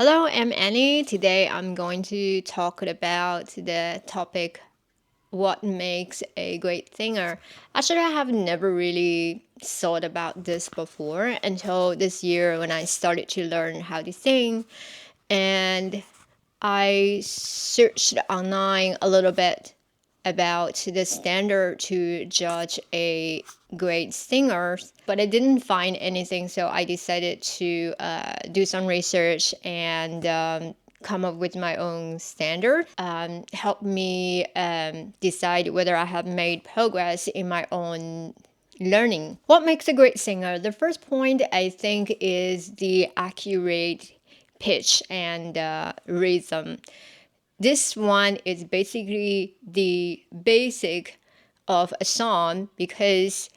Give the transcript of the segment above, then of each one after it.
Hello, I'm Annie. Today I'm going to talk about the topic what makes a great singer. Actually, I have never really thought about this before until this year when I started to learn how to sing. And I searched online a little bit about the standard to judge a great singer, but I didn't find anything. So I decided to do some research and come up with my own standard. Help me decide whether I have made progress in my own learning. What makes a great singer? The first point I think is the accurate pitch and rhythm. This one is basically the basic of a song because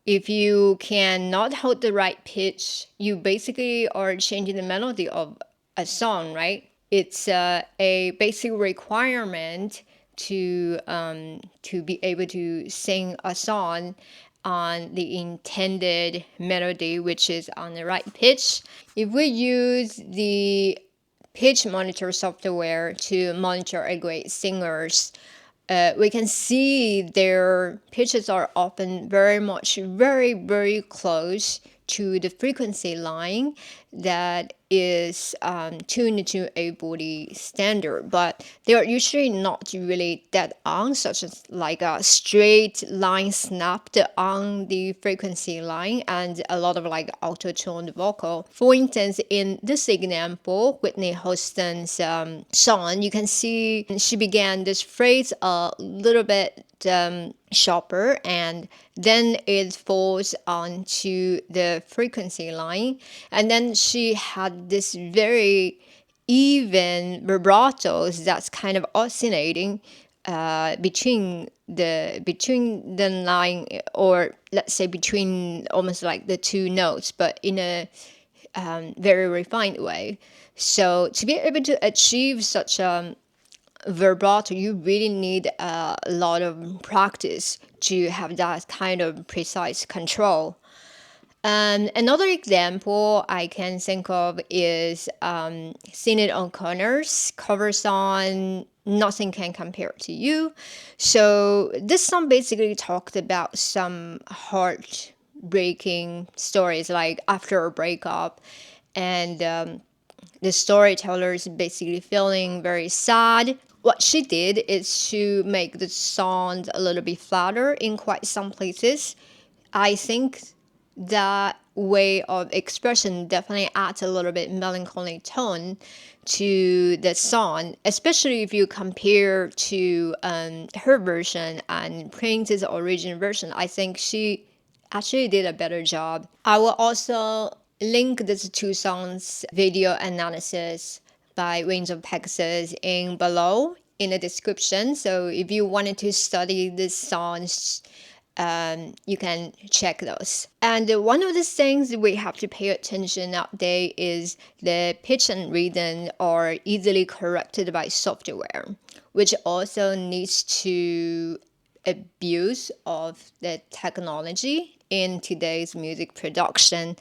if you cannot hold the right pitch, you basically are changing the melody of a song, right? It's a basic requirement to be able to sing a song on the intended melody, which is on the right pitch. If we use the pitch monitor software to monitor a great singers, we can see their pitches are often very close to the frequency line that is tuned to a body standard, but they are usually not really dead on, such as like a straight line snapped on the frequency line and a lot of like auto-tuned vocal. For instance, in this example, Whitney Houston's song, you can see she began this phrase a little bit sharper, and then it falls onto the frequency line, and then she had this very even vibratos that's kind of oscillating between the line, or let's say between almost like the two notes, but in a very refined way. So to be able to achieve such a vibrato, you really need a lot of practice to have that kind of precise control. Another example I can think of is Sinead O'Connor's cover song "Nothing Can Compare to You." So this song basically talked about some heartbreaking stories, like after a breakup, and the storyteller is basically feeling very sad. What she did is to make the song a little bit flatter in quite some places. I think that way of expression definitely adds a little bit melancholy tone to the song, especially if you compare to her version and Prince's original version. I think she actually did a better job. I will also link these two songs video analysis by Wings of Pegasus in below in the description. So if you wanted to study these songs, you can check those. And one of the things we have to pay attention nowadays is the pitch and rhythm are easily corrected by software, which also needs to abuse of the technology in today's music production.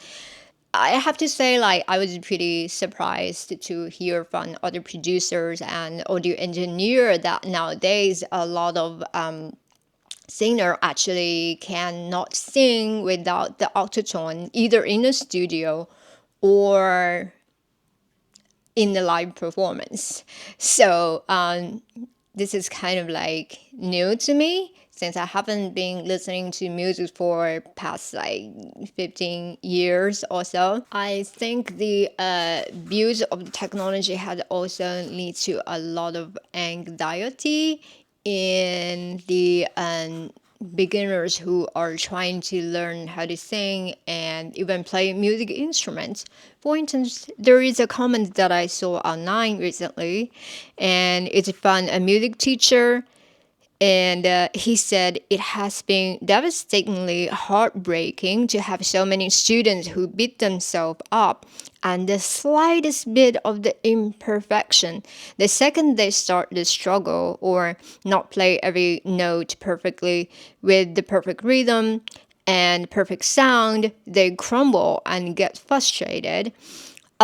I have to say, like, I was pretty surprised to hear from other producers and audio engineer that nowadays a lot of singer actually cannot sing without the autotune, either in the studio or in the live performance. So this is kind of like new to me since I haven't been listening to music for past like 15 years or so. I think the abuse of the technology has also led to a lot of anxiety in the beginners who are trying to learn how to sing and even play music instruments. For instance, there is a comment that I saw online recently, and it's from a music teacher, and he said it has been devastatingly heartbreaking to have so many students who beat themselves up and the slightest bit of the imperfection. The second they start the struggle or not play every note perfectly with the perfect rhythm and perfect sound, they crumble and get frustrated.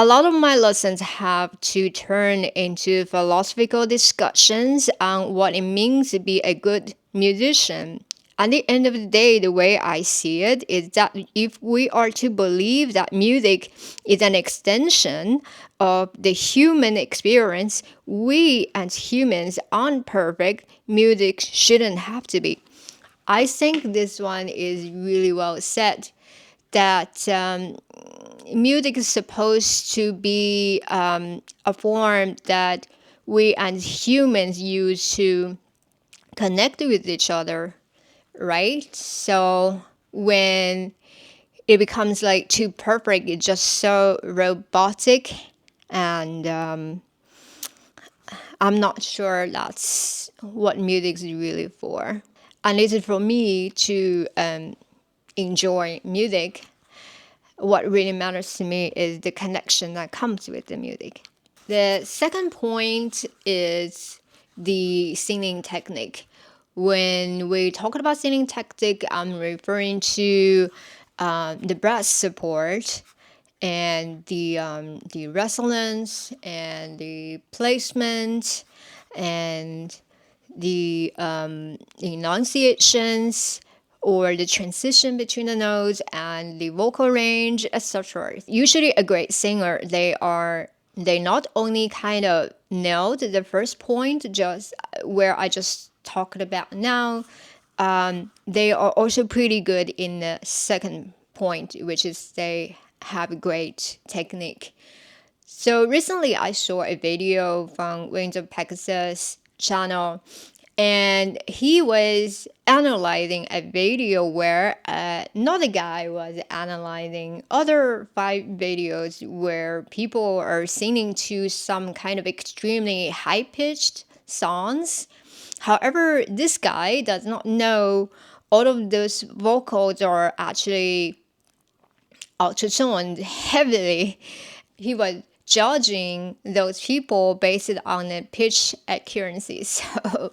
A lot of my lessons have to turn into philosophical discussions on what it means to be a good musician. At the end of the day, the way I see it is that if we are to believe that music is an extension of the human experience, we as humans aren't perfect. Music shouldn't have to be. I think this one is really well said. That music is supposed to be a form that we as humans use to connect with each other, right? So when it becomes like too perfect, it's just so robotic, and I'm not sure that's what music is really for. And it is for me to enjoy music. What really matters to me is the connection that comes with the music. The second point is the singing technique. When we talk about singing technique, I'm referring to the breath support and the resonance and the placement and the enunciations or the transition between the notes and the vocal range, etc. Usually a great singer, they not only kind of nailed the first point, just where I just talked about now, they are also pretty good in the second point, which is they have great technique. So recently I saw a video from Wings of Pegasus channel, and he was analyzing a video where another guy was analyzing other 5 videos where people are singing to some kind of extremely high-pitched songs. However, this guy does not know all of those vocals are actually autotuned heavily. He was judging those people based on the pitch accuracy. So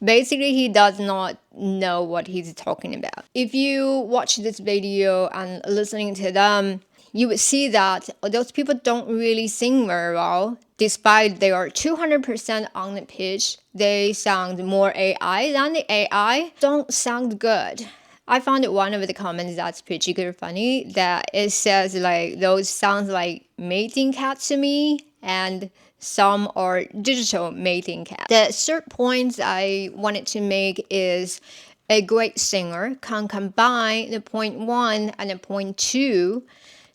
basically, he does not know what he's talking about. If you watch this video and listening to them, you would see that those people don't really sing very well. Despite they are 200% on the pitch, they sound more AI than the AI. Don't sound good. I found one of the comments that's particularly funny, that it says like those sounds like mating cats to me, and some are digital mating cats. The third point I wanted to make is a great singer can combine the point 1 and the point 2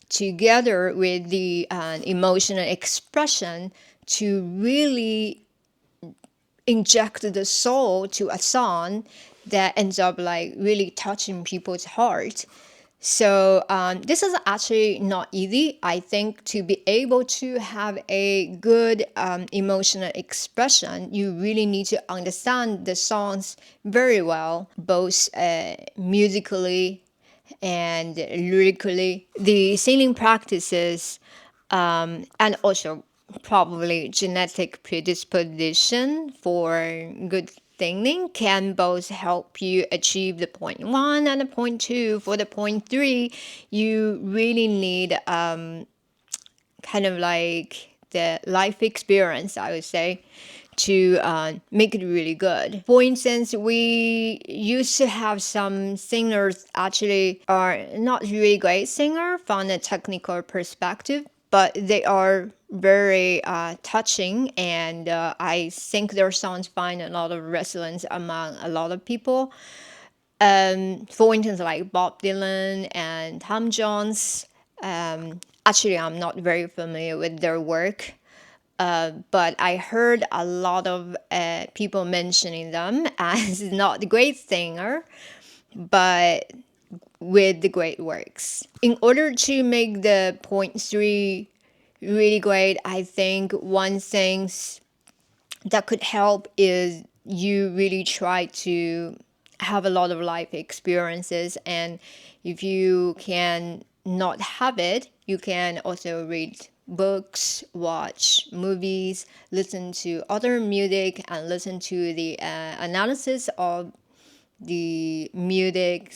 together with the emotional expression to really inject the soul to a song that ends up like really touching people's heart. So this is actually not easy. I think to be able to have a good emotional expression, you really need to understand the songs very well, both musically and lyrically. The singing practices and also probably genetic predisposition for good singing can both help you achieve the point 1 and the point 2. For the point 3, you really need kind of like the life experience, I would say, to make it really good. For instance, we used to have some singers actually are not really great singer from a technical perspective, but they are very touching, and I think their songs find a lot of resonance among a lot of people. For instance, like Bob Dylan and Tom Jones. Actually, I'm not very familiar with their work, but I heard a lot of people mentioning them as not the great singer, but with the great works. In order to make the point 3 really great, I think one thing that could help is you really try to have a lot of life experiences, and if you can not have it, you can also read books, watch movies, listen to other music, and listen to the analysis of the music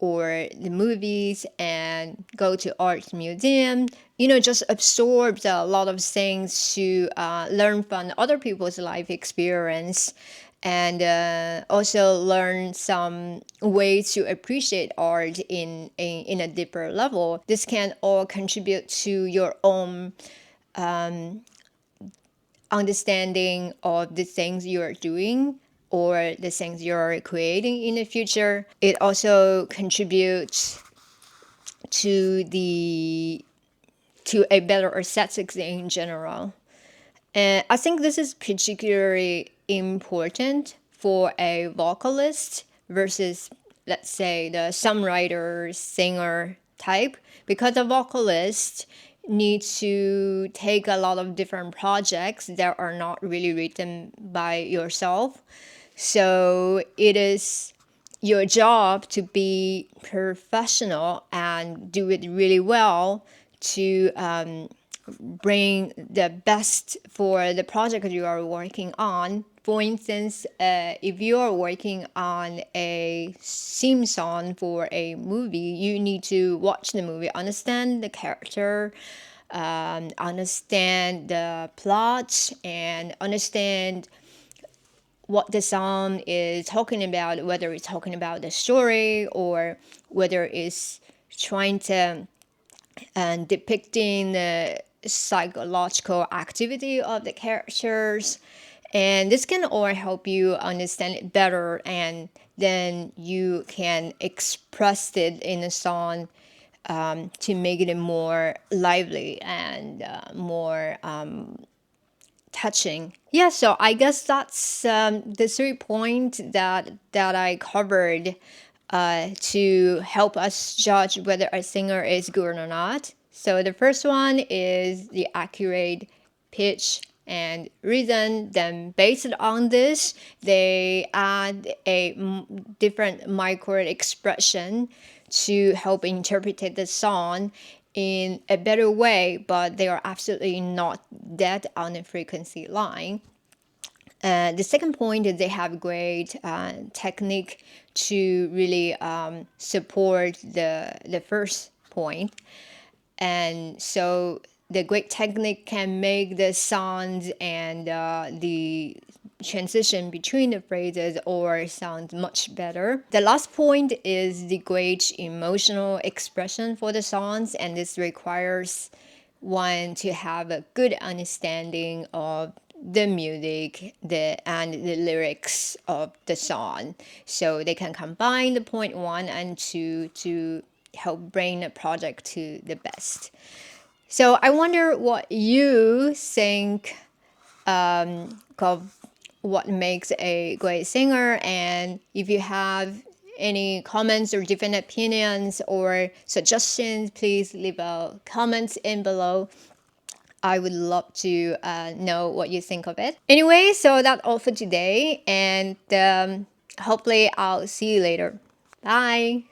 or the movies and go to art museum, just absorbs a lot of things to learn from other people's life experience, and also learn some ways to appreciate art in a deeper level. This can all contribute to your own understanding of the things you're doing or the things you're creating in the future. It also contributes to a better aesthetics in general. And I think this is particularly important for a vocalist versus, let's say, the songwriter, singer type, because a vocalist needs to take a lot of different projects that are not really written by yourself. So it is your job to be professional and do it really well to bring the best for the project you are working on. For instance, if you are working on a theme song for a movie, you need to watch the movie, understand the character, understand the plot, and understand what the song is talking about, whether it's talking about the story or whether it's trying to depicting the psychological activity of the characters. And this can all help you understand it better, and then you can express it in a song to make it more lively and more touching. Yeah, so I guess that's the 3 points that I covered to help us judge whether a singer is good or not. So the first one is the accurate pitch and rhythm. Then based on this, they add a different micro expression to help interpret the song in a better way, but they are absolutely not dead on the frequency line. The second point is they have great technique to really support the first point. And so the great technique can make the sounds and the transition between the phrases or sound much better. The last point is the great emotional expression for the songs, and this requires one to have a good understanding of the music and the lyrics of the song, so they can combine the point 1 and 2 to help bring the project to the best. So I wonder what you think of what makes a great singer, and if you have any comments or different opinions or suggestions, please leave a comment in below. I would love to know what you think of it. Anyway, so that's all for today, and hopefully I'll see you later. Bye!